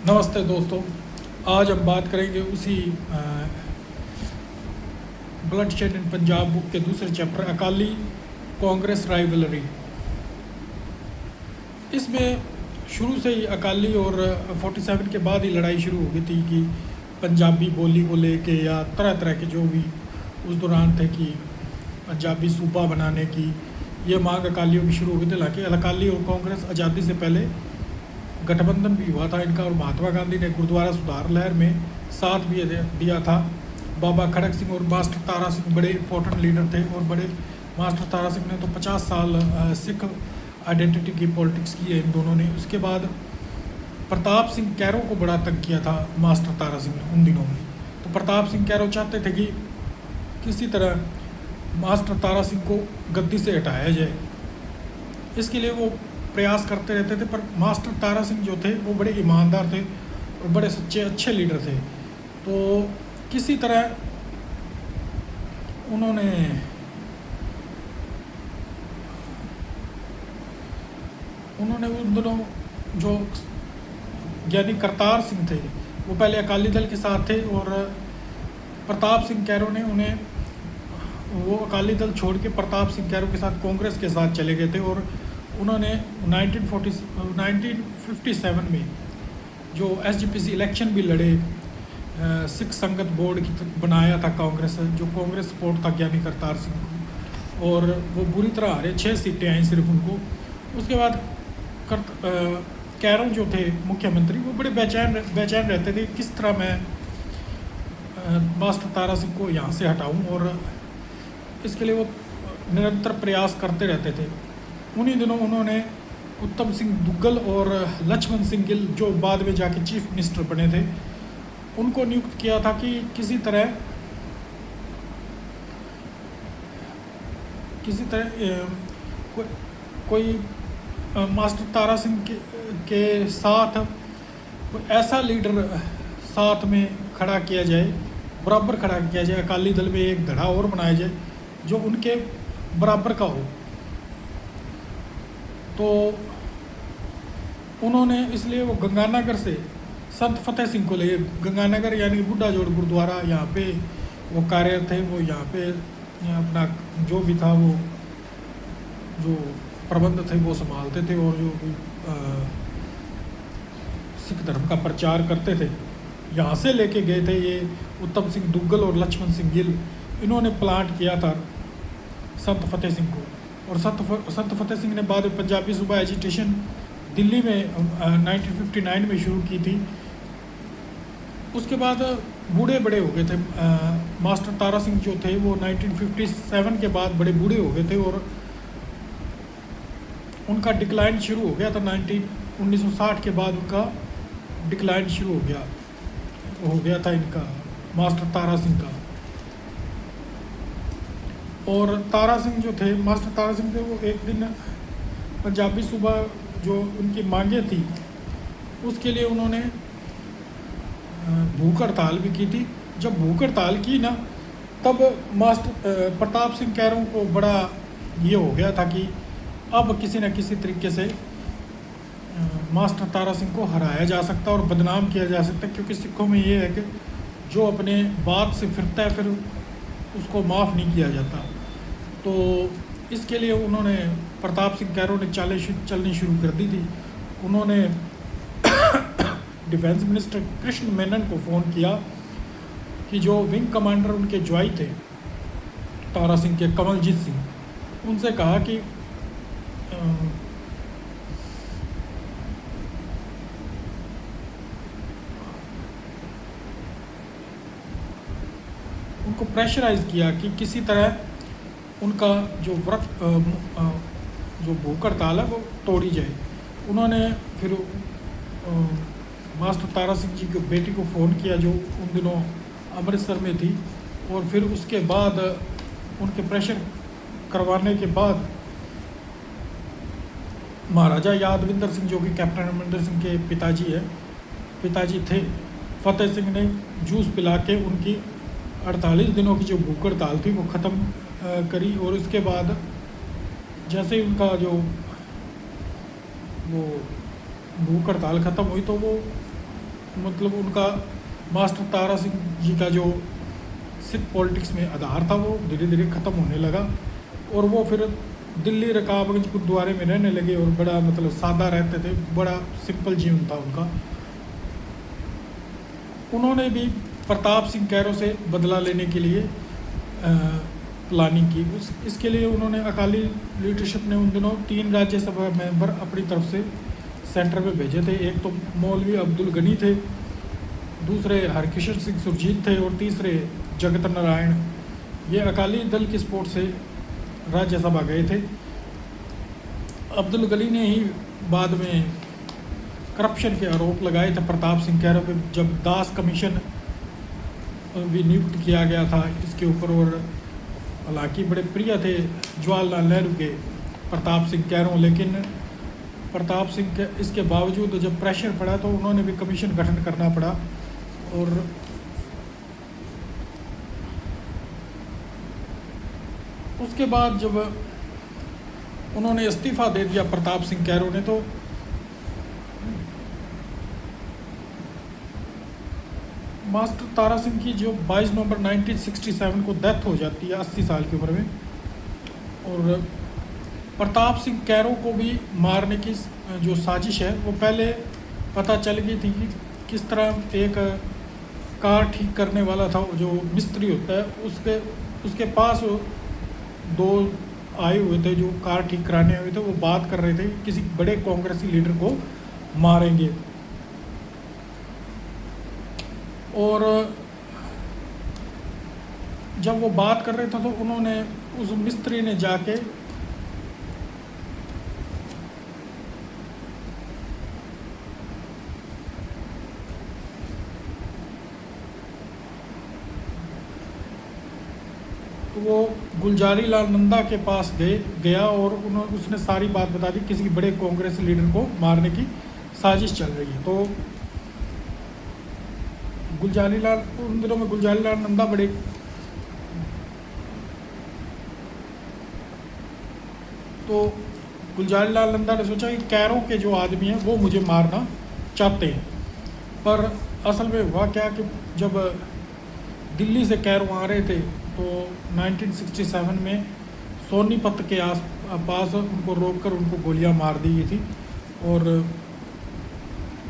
नमस्ते दोस्तों। आज हम बात करेंगे उसी ब्लड शेड इन पंजाब बुक के दूसरे चैप्टर अकाली कांग्रेस राइवलरी। इसमें शुरू से ही अकाली और 47 के बाद ही लड़ाई शुरू हो गई थी कि पंजाबी बोली को लेके या तरह तरह के जो भी उस दौरान थे कि पंजाबी सूबा बनाने की ये मांग अकालियों की शुरू हो गई थी। हालांकि अकाली और कांग्रेस आज़ादी से पहले गठबंधन भी हुआ था इनका, और महात्मा गांधी ने गुरुद्वारा सुधार लहर में साथ भी दिया था। बाबा खड़क सिंह और मास्टर तारा सिंह बड़े इंपॉर्टेंट लीडर थे, और बड़े मास्टर तारा सिंह ने तो 50 साल सिख आइडेंटिटी की पॉलिटिक्स की है इन दोनों ने। उसके बाद प्रताप सिंह कैरो को बड़ा तंग किया था मास्टर तारा सिंह ने उन दिनों में। तो प्रताप सिंह कैरो चाहते थे कि किसी तरह मास्टर तारा सिंह को गद्दी से हटाया जाए, इसके लिए वो प्रयास करते रहते थे। पर मास्टर तारा सिंह जो थे वो बड़े ईमानदार थे और बड़े सच्चे अच्छे लीडर थे। तो किसी तरह उन्होंने उन दिनों जो ज्ञानी करतार सिंह थे वो पहले अकाली दल के साथ थे, और प्रताप सिंह कैरो ने उन्हें वो अकाली दल छोड़ के प्रताप सिंह कैरो के साथ कांग्रेस के साथ चले गए थे। और उन्होंने 1957 में जो SGPC इलेक्शन भी लड़े, सिख संगत बोर्ड की बनाया था कांग्रेस, जो कांग्रेस सपोर्ट था ज्ञानी करतार सिंह को, और वो बुरी तरह हारे, 6 सीटें आई सिर्फ उनको। उसके बाद कैरो जो थे मुख्यमंत्री, वो बड़े बेचैन रहते थे किस तरह मैं मास्टर तारा सिंह को यहाँ से हटाऊँ, और इसके लिए वो निरंतर प्रयास करते रहते थे। उन्हीं दिनों उन्होंने उत्तम सिंह दुग्गल और लक्ष्मण सिंह गिल, जो बाद में जाके चीफ मिनिस्टर बने थे, उनको नियुक्त किया था कि किसी तरह कोई मास्टर तारा सिंह के साथ कोई ऐसा लीडर साथ में खड़ा किया जाए, बराबर खड़ा किया जाए, अकाली दल में एक धड़ा और बनाया जाए जो उनके बराबर का हो। तो उन्होंने इसलिए वो गंगानगर से संत फतेह सिंह को ले, गंगानगर यानी बुढ़ा जोड़ गुरुद्वारा, यहाँ पे वो कार्यरत थे, वो यहाँ पे अपना जो भी था वो जो प्रबंध थे वो संभालते थे, और जो सिख धर्म का प्रचार करते थे, यहाँ से लेके गए थे ये उत्तम सिंह दुग्गल और लक्ष्मण सिंह गिल। इन्होंने प्लांट किया था संत फतेह सिंह को, और संत फतेह सिंह ने बाद में पंजाबी सूबा एजिटेशन दिल्ली में 1959 में शुरू की थी। उसके बाद बूढ़े बड़े हो गए थे, मास्टर तारा सिंह जो थे वो 1957 के बाद बड़े बूढ़े हो गए थे, और उनका डिक्लाइन शुरू हो गया था। 1960 के बाद उनका डिक्लाइन शुरू हो गया था इनका, मास्टर तारा सिंह का। और तारा सिंह जो थे, मास्टर तारा सिंह थे, वो एक दिन पंजाबी सूबा जो उनकी मांगे थी उसके लिए उन्होंने भूख हड़ताल भी की थी। जब भूख हड़ताल की ना, तब मास्टर प्रताप सिंह कैरों को बड़ा ये हो गया था कि अब किसी न किसी तरीके से मास्टर तारा सिंह को हराया जा सकता और बदनाम किया जा सकता, क्योंकि सिखों में ये है कि जो अपने बात से फिरता है फिर उसको माफ़ नहीं किया जाता। तो इसके लिए उन्होंने प्रताप सिंह कैरो ने चालें चलनी शुरू कर दी थी। उन्होंने डिफेंस मिनिस्टर कृष्ण मेनन को फ़ोन किया कि जो विंग कमांडर उनके ज्वाई थे तारा सिंह के, कमलजीत सिंह, उनसे कहा कि उनको प्रेशराइज किया कि किसी तरह उनका जो जो भूख हड़ताल है वो तोड़ी जाए। उन्होंने फिर मास्टर तारा सिंह जी की बेटी को फ़ोन किया जो उन दिनों अमृतसर में थी, और फिर उसके बाद उनके प्रेशर करवाने के बाद महाराजा यादविंदर सिंह, जो कि कैप्टन अमरिंदर सिंह के पिताजी थे, फतेह सिंह ने जूस पिला के उनकी 48 दिनों की जो भूख हड़ताल थी वो ख़त्म करी। और उसके बाद जैसे ही उनका जो वो भूख हड़ताल ख़त्म हुई तो वो मतलब उनका मास्टर तारा सिंह जी का जो सिख पॉलिटिक्स में आधार था वो धीरे धीरे ख़त्म होने लगा और वो फिर दिल्ली रकाबगंज गुरुद्वारे में रहने लगे और बड़ा मतलब सादा रहते थे, बड़ा सिंपल जीवन था उनका। उन्होंने भी प्रताप सिंह कैरो से बदला लेने के लिए प्लानिंग की। इसके लिए उन्होंने अकाली लीडरशिप ने उन दिनों 3 राज्यसभा मेंबर अपनी तरफ से सेंटर में भेजे थे। एक तो मौलवी अब्दुल गनी थे, दूसरे हरकिशन सिंह सुरजीत थे और तीसरे जगत नारायण। ये अकाली दल की सपोर्ट से राज्यसभा गए थे। अब्दुल गनी ने ही बाद में करप्शन के आरोप लगाए थे प्रताप सिंह कैरो पे, जब दास कमीशन भी नियुक्त किया गया था इसके ऊपर। और हालांकि बड़े प्रिय थे जवाहरलाल नेहरू के प्रताप सिंह कैरो, लेकिन प्रताप सिंह के इसके बावजूद जब प्रेशर पड़ा तो उन्होंने भी कमीशन गठन करना पड़ा। और उसके बाद जब उन्होंने इस्तीफ़ा दे दिया प्रताप सिंह कैरो ने, तो मास्टर तारा सिंह की जो 22 नवंबर 1967 को डेथ हो जाती है 80 साल की उम्र में। और प्रताप सिंह कैरो को भी मारने की जो साजिश है वो पहले पता चल गई थी कि किस तरह एक कार ठीक करने वाला था, जो मिस्त्री होता है, उसके पास 2 आए हुए थे जो कार ठीक कराने हुए थे। वो बात कर रहे थे किसी बड़े कांग्रेसी लीडर को मारेंगे। और जब वो बात कर रहे थे तो उन्होंने उस मिस्त्री ने जाके वो गुलजारी लाल नंदा के पास गया और उसने सारी बात बता दी, किसी बड़े कांग्रेस लीडर को मारने की साजिश चल रही है। तो उन दिनों में गुलजारी लाल नंदा बड़े तो गुलजारी लाल नंदा ने सोचा कि कैरो के जो आदमी हैं वो मुझे मारना चाहते हैं। पर असल में हुआ क्या कि जब दिल्ली से कैरो आ रहे थे तो 1967 में सोनीपत के पास उनको रोककर उनको गोलियां मार दी गई थी। और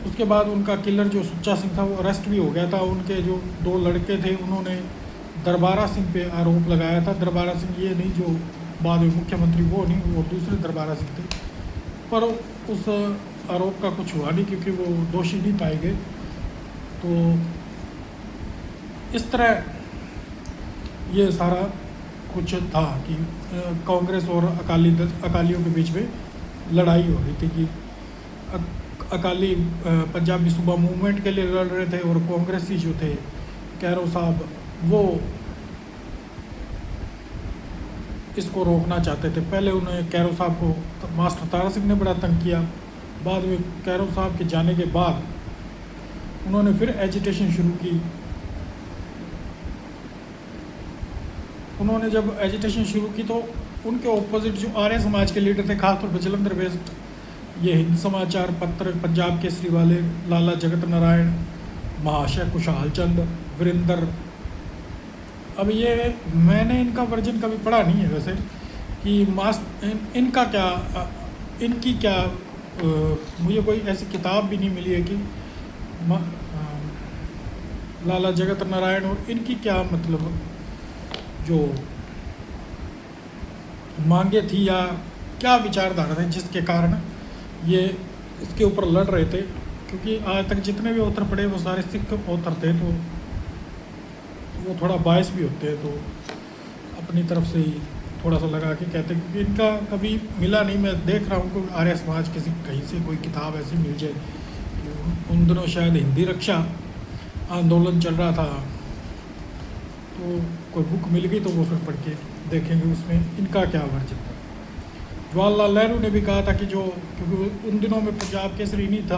उसके बाद उनका किलर जो सुच्चा सिंह था वो अरेस्ट भी हो गया था। उनके जो 2 लड़के थे उन्होंने दरबारा सिंह पे आरोप लगाया था। दरबारा सिंह ये नहीं जो बाद में मुख्यमंत्री, वो नहीं, वो दूसरे दरबारा सिंह थे। पर उस आरोप का कुछ हुआ नहीं क्योंकि वो दोषी नहीं पाए गए। तो इस तरह ये सारा कुछ था कि कांग्रेस और अकालियों के बीच में लड़ाई हो रही थी कि अकाली पंजाबी सूबा मूवमेंट के लिए लड़ रहे थे और कांग्रेसी जो थे कैरो साहब वो इसको रोकना चाहते थे। पहले उन्होंने कैरो साहब को मास्टर तारा सिंह ने बड़ा तंग किया। बाद में कैरो साहब के जाने के बाद उन्होंने फिर एजिटेशन शुरू की। उन्होंने जब एजिटेशन शुरू की तो उनके ऑपोजिट जो आर्य समाज के लीडर थे, खासतौर पर जलंधर बेस्ड ये हिंद समाचार पत्र, पंजाब केसरी वाले लाला जगत नारायण, महाशय खुशहाल चंद, वीरेंद्र। अब ये मैंने इनका वर्जन कभी पढ़ा नहीं है वैसे कि इनकी क्या मुझे कोई ऐसी किताब भी नहीं मिली है कि लाला जगत नारायण और इनकी क्या मतलब जो मांगे थी या क्या विचारधारा थी जिसके कारण ये इसके ऊपर लड़ रहे थे। क्योंकि आज तक जितने भी ऑथर पढ़े वो सारे सिख ऑथर थे, तो वो थोड़ा बायस भी होते हैं, तो अपनी तरफ से ही थोड़ा सा लगा के कहते हैं। क्योंकि इनका कभी मिला नहीं। मैं देख रहा हूँ कोई आर्य समाज किसी कहीं से कोई किताब ऐसी मिल जाए कि उन दिनों शायद हिंदी रक्षा आंदोलन चल रहा था, तो कोई बुक मिल गई तो वो फिर पढ़ के देखेंगे उसमें इनका क्या वर्जन था। जवाहरलाल नेहरू ने भी कहा था कि क्योंकि उन दिनों में पंजाब केसरी नहीं था,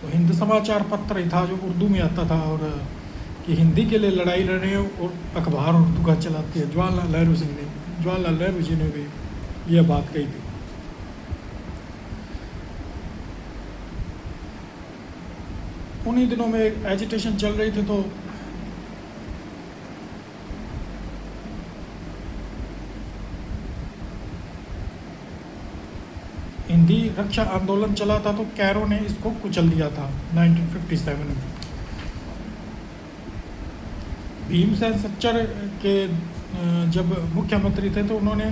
तो हिंद समाचार पत्र ही था जो उर्दू में आता था, और कि हिंदी के लिए लड़ाई लड़ रहे हैं और अखबार उर्दू का चलाती है। जवाहरलाल नेहरू जी ने भी यह बात कही थी। उन्हीं दिनों में एजिटेशन चल रही थी, तो हिंदी रक्षा आंदोलन चला था, तो कैरो ने इसको कुचल दिया था 1957 में। भीमसेन सच्चर के जब मुख्यमंत्री थे तो उन्होंने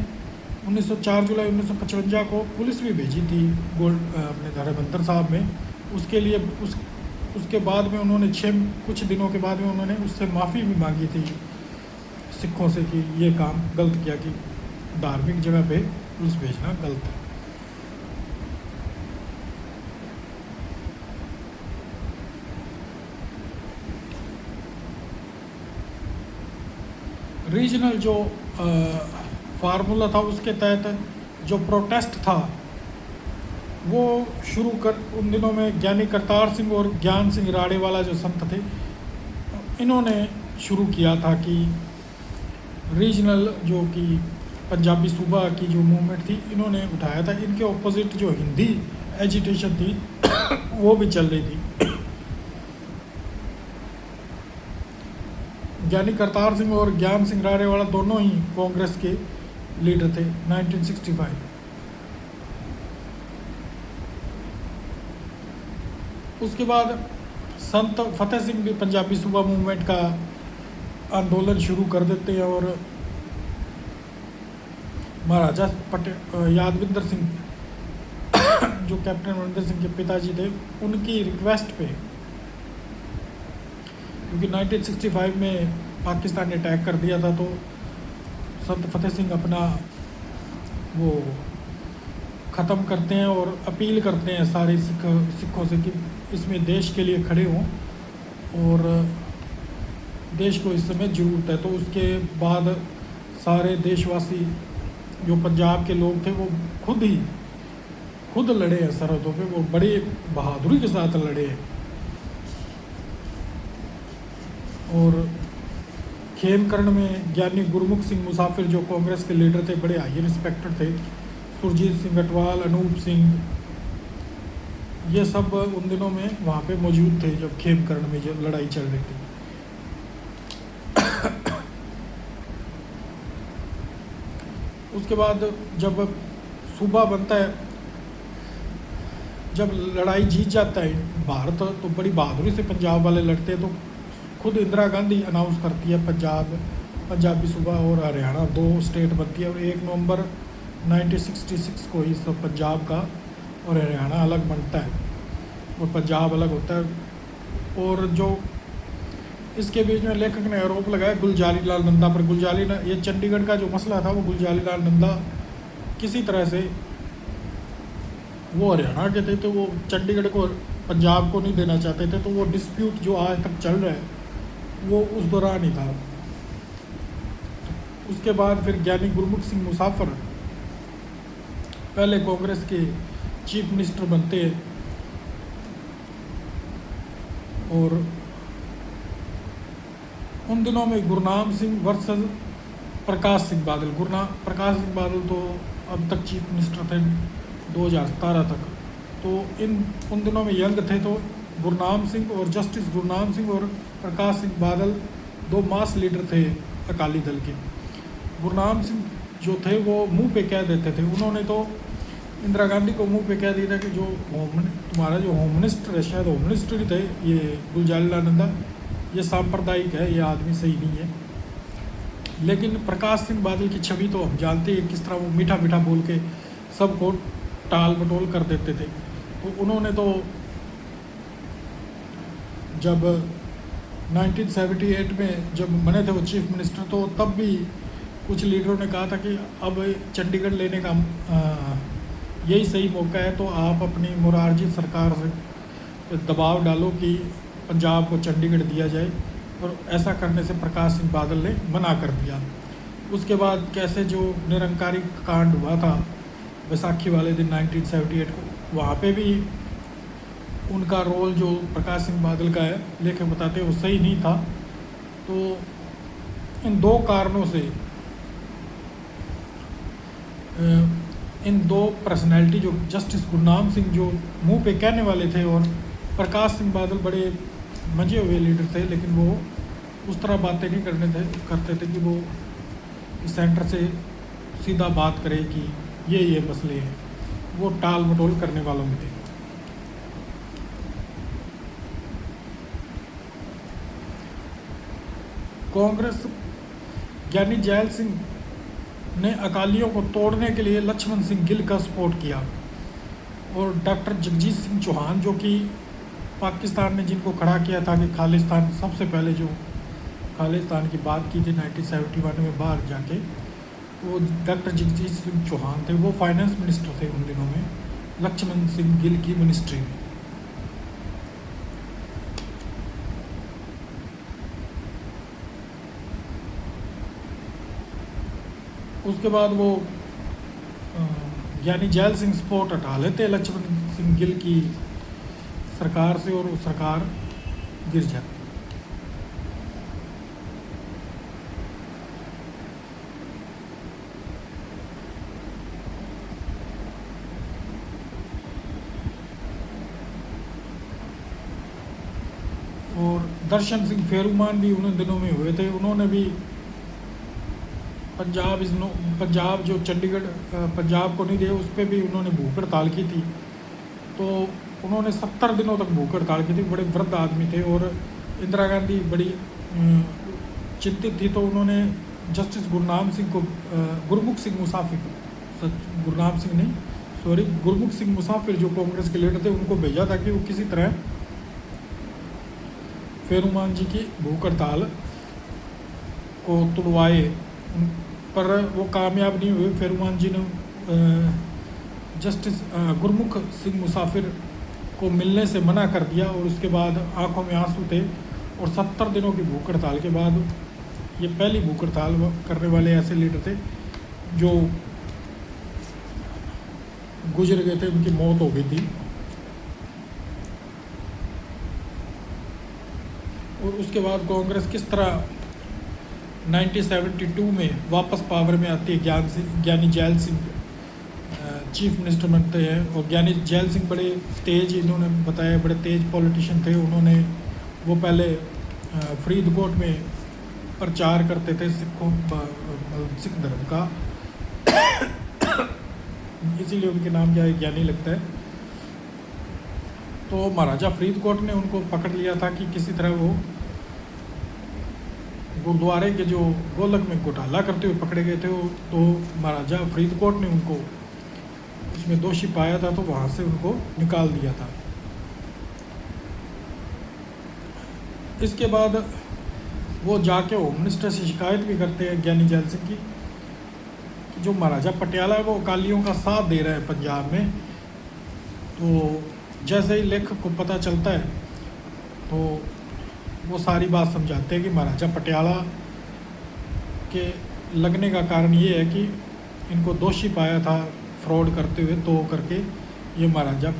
4 जुलाई 1955 को पुलिस भी भेजी थी अपने धर्मेंद्र साहब में। उसके लिए उसके बाद में उन्होंने कुछ दिनों के बाद में उन्होंने उससे माफ़ी भी मांगी थी सिखों से कि ये काम गलत किया, कि धार्मिक जगह पे पुलिस भेजना गलत है। रीजनल जो फार्मूला था, उसके तहत जो प्रोटेस्ट था वो शुरू कर उन दिनों में ज्ञानी करतार सिंह और ज्ञान सिंह राड़ेवाला जो संत थे, इन्होंने शुरू किया था कि रीजनल जो कि पंजाबी सूबा की जो मूवमेंट थी, इन्होंने उठाया था। इनके ऑपोजिट जो हिंदी एजिटेशन थी वो भी चल रही थी। ज्ञानी करतार सिंह और ज्ञान सिंह राड़ेवाला दोनों ही कांग्रेस के लीडर थे 1965। उसके बाद संत फतेह सिंह भी पंजाबी सूबा मूवमेंट का आंदोलन शुरू कर देते हैं, और महाराजा यादविंदर सिंह जो कैप्टन अमरिंदर सिंह के पिताजी थे, उनकी रिक्वेस्ट पे, क्योंकि 1965 में पाकिस्तान ने अटैक कर दिया था, तो संत फतेह सिंह अपना वो ख़त्म करते हैं और अपील करते हैं सारे सिखों से कि इसमें देश के लिए खड़े हों और देश को इस समय ज़रूरत है। तो उसके बाद सारे देशवासी जो पंजाब के लोग थे वो खुद लड़े हैं सरहदों पे, वो बड़ी बहादुरी के साथ लड़े हैं। और खेमकरण में ज्ञानी गुरमुख सिंह मुसाफिर जो कांग्रेस के लीडर थे, बड़े हाई रिस्पेक्टेड थे, सुरजीत सिंह गटवाल, अनूप सिंह, ये सब उन दिनों में वहाँ पे मौजूद थे जब खेमकरण में जो लड़ाई चल रही थी। उसके बाद जब सूबा बनता है, जब लड़ाई जीत जाता है भारत, तो बड़ी बहादुरी से पंजाब वाले लड़ते हैं। तो खुद इंदिरा गांधी अनाउंस करती है पंजाबी सूबा और हरियाणा 2 स्टेट बनती है, और 1 नवंबर 1966 को ही सब पंजाब का और हरियाणा अलग बनता है और पंजाब अलग होता है। और जो इसके बीच में लेखक ने आरोप लगाया गुलजारी लाल नंदा पर। ये चंडीगढ़ का जो मसला था, वो गुलजारी लाल नंदा किसी तरह से, वो हरियाणा के थे तो वो चंडीगढ़ को पंजाब को नहीं देना चाहते थे, तो वो डिस्प्यूट जो आज तक चल रहा है वो उस दौरान ही था। उसके बाद फिर ज्ञानी गुरमुख सिंह मुसाफिर पहले कांग्रेस के चीफ मिनिस्टर बनते हैं, और उन दिनों में गुरनाम सिंह वर्सेस प्रकाश सिंह बादल। प्रकाश सिंह बादल तो अब तक चीफ मिनिस्टर थे 2017 तक, तो उन दिनों में यंग थे, तो गुरनाम सिंह और जस्टिस गुरनाम सिंह और प्रकाश सिंह बादल 2 मास लीडर थे अकाली दल के। गुरनाम सिंह जो थे वो मुंह पे कह देते थे, उन्होंने तो इंदिरा गांधी को मुंह पे कह दिया था कि जो तुम्हारा जो होम मिनिस्टर है, शायद होम मिनिस्टर ही थे ये गुलजारी लाल नंदा, ये सांप्रदायिक है, ये आदमी सही नहीं है। लेकिन प्रकाश सिंह बादल की छवि तो हम जानते हैं किस तरह वो मीठा मीठा बोल के सबको टाल मटोल कर देते थे। तो उन्होंने तो जब 1978 में जब बने थे वो चीफ मिनिस्टर, तो तब भी कुछ लीडरों ने कहा था कि अब चंडीगढ़ लेने का यही सही मौका है, तो आप अपनी मोरारजी सरकार से दबाव डालो कि पंजाब को चंडीगढ़ दिया जाए, और ऐसा करने से प्रकाश सिंह बादल ने मना कर दिया। उसके बाद कैसे जो निरंकारी कांड हुआ था बैसाखी वाले दिन 1978 को, वहाँ पे भी उनका रोल जो प्रकाश सिंह बादल का है, लेखक बताते हैं वो सही नहीं था। तो इन 2 कारणों से इन 2 पर्सनैलिटी जो जस्टिस गुरनाम सिंह जो मुंह पे कहने वाले थे और प्रकाश सिंह बादल बड़े मंझे हुए लीडर थे, लेकिन वो उस तरह बातें नहीं करते थे कि वो इस सेंटर से सीधा बात करे कि ये मसले हैं। वो टाल मटोल करने वालों में थे। कांग्रेस ज्ञानी जैल सिंह ने अकालियों को तोड़ने के लिए लक्ष्मण सिंह गिल का सपोर्ट किया, और डॉक्टर जगजीत सिंह चौहान जो कि पाकिस्तान ने जिनको खड़ा किया था कि खालिस्तान, सबसे पहले जो खालिस्तान की बात की थी 1971 में बाहर जाके, वो डॉक्टर जगजीत सिंह चौहान थे। वो फाइनेंस मिनिस्टर थे उन दिनों में, लक्ष्मण सिंह गिल की मिनिस्ट्री में। उसके बाद वो ज्ञानी जैल सिंह सपोर्ट हटा लेते लक्ष्मण सिंह गिल की सरकार से, और वो सरकार गिर जाती। और दर्शन सिंह फेरूमान भी उन दिनों में हुए थे। उन्होंने भी पंजाब जो चंडीगढ़ पंजाब को नहीं दिया, उस पर भी उन्होंने भूख हड़ताल की थी। तो उन्होंने 70 दिनों तक भूख हड़ताल की थी। बड़े वृद्ध आदमी थे, और इंदिरा गांधी बड़ी चिंतित थी, तो उन्होंने जस्टिस गुरमुख सिंह मुसाफिर जो कांग्रेस के लीडर थे, उनको भेजा था कि वो किसी तरह फेरूमान जी की भूख हड़ताल को तुड़वाए, पर वो कामयाब नहीं हुए। फेरूमान जी ने जस्टिस गुरमुख सिंह मुसाफिर को मिलने से मना कर दिया, और उसके बाद आंखों में आंसू थे। और 70 दिनों की भूख हड़ताल के बाद ये पहली भूख हड़ताल करने वाले ऐसे लीडर थे जो गुजर गए थे, उनकी मौत हो गई थी। और उसके बाद कांग्रेस किस तरह 1972 में वापस पावर में आती है। ज्ञानी जैल सिंह चीफ मिनिस्टर बनते हैं, और ज्ञानी जैल सिंह बड़े तेज़, इन्होंने बताया बड़े तेज़ पॉलिटिशियन थे। वो पहले फरीदकोट में प्रचार करते थे सिख धर्म का, इसीलिए उनके नाम क्या है ज्ञानी लगता है। तो महाराजा फरीदकोट ने उनको पकड़ लिया था कि किसी तरह वो गुरुद्वारे के जो गोलक में घोटाला करते हुए पकड़े गए थे। तो महाराजा फरीदकोट ने उनको उसमें दोषी पाया था, तो वहाँ से उनको निकाल दिया था। इसके बाद वो जाके होम मिनिस्टर से शिकायत भी करते हैं ज्ञानी जैल सिंह की, कि जो महाराजा पटियाला है वो अकालियों का साथ दे रहा है पंजाब में। तो जैसे ही लेखक को पता चलता है, तो वो सारी बात समझाते हैं कि महाराजा पटियाला के लगने का कारण ये है कि इनको दोषी पाया था फ्रॉड करते हुए, तो करके ये महाराजा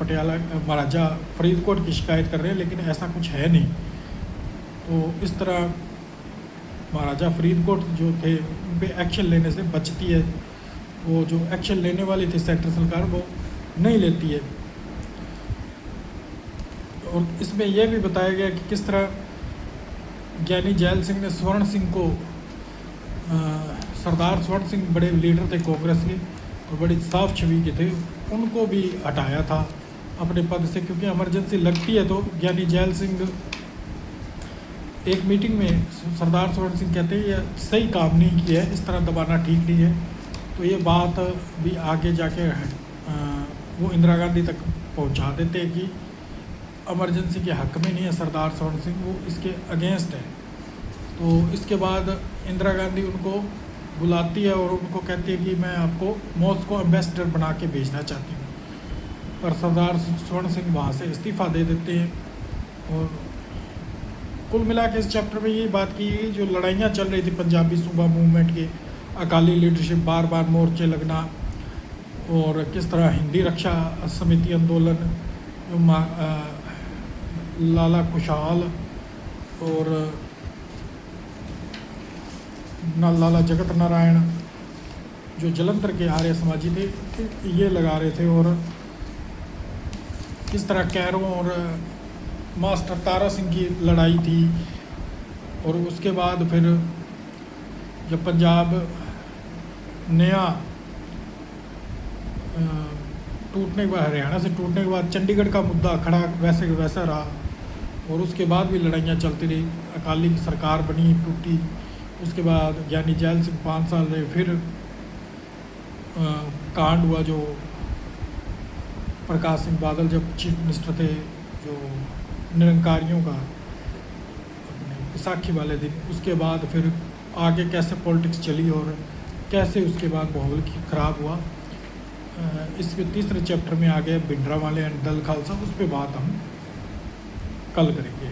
फरीदकोट की शिकायत कर रहे हैं, लेकिन ऐसा कुछ है नहीं। तो इस तरह महाराजा फरीदकोट जो थे उन पे एक्शन लेने से बचती है। वो जो एक्शन लेने वाली थी सेंट्रल सरकार, वो नहीं लेती है। और इसमें यह भी बताया गया कि किस तरह ज्ञानी जैल सिंह ने स्वर्ण सिंह को, सरदार स्वर्ण सिंह बड़े लीडर थे कांग्रेस के और बड़ी साफ छवि के थे, उनको भी हटाया था अपने पद से, क्योंकि इमरजेंसी लगती है। तो ज्ञानी जैल सिंह एक मीटिंग में सरदार स्वर्ण सिंह कहते हैं ये सही काम नहीं किया है, इस तरह दबाना ठीक नहीं है। तो ये बात भी आगे जाके वो इंदिरा गांधी तक पहुंचा देते हैं कि इमरजेंसी के हक में नहीं है सरदार स्वर्ण सिंह, वो इसके अगेंस्ट है। तो इसके बाद इंदिरा गांधी उनको बुलाती है और उनको कहती है कि मैं आपको मॉस्को एम्बेसडर बना के भेजना चाहती हूँ, पर सरदार स्वर्ण सिंह वहाँ से इस्तीफ़ा दे देते हैं। और कुल मिला के इस चैप्टर में यही बात की गई, जो लड़ाइयाँ चल रही थी पंजाबी सूबा मूवमेंट के, अकाली लीडरशिप बार बार मोर्चे लगना, और किस तरह हिंदी रक्षा समिति आंदोलन, लाला खुशहाल और लाला जगत नारायण जो जलंधर के आर्य समाजी थे, ये लगा रहे थे। और किस तरह कैरों और मास्टर तारा सिंह की लड़ाई थी, और उसके बाद फिर जब पंजाब नया टूटने के बाद, हरियाणा से टूटने के बाद चंडीगढ़ का मुद्दा खड़ा वैसे का वैसा रहा, और उसके बाद भी लड़ाइयाँ चलती रही। अकाली की सरकार बनी, टूटी, उसके बाद ज्ञानी जैल सिंह 5 साल रहे, फिर कांड हुआ जो प्रकाश सिंह बादल जब चीफ मिनिस्टर थे, जो निरंकारियों का अपने विसाखी वाले दिन, उसके बाद फिर आगे कैसे पॉलिटिक्स चली और कैसे उसके बाद माहौल ख़राब हुआ। इसके तीसरे चैप्टर में आ गए भिंडरांवाले एंड दल खालसा, उस पर बात हम कल करेंगे।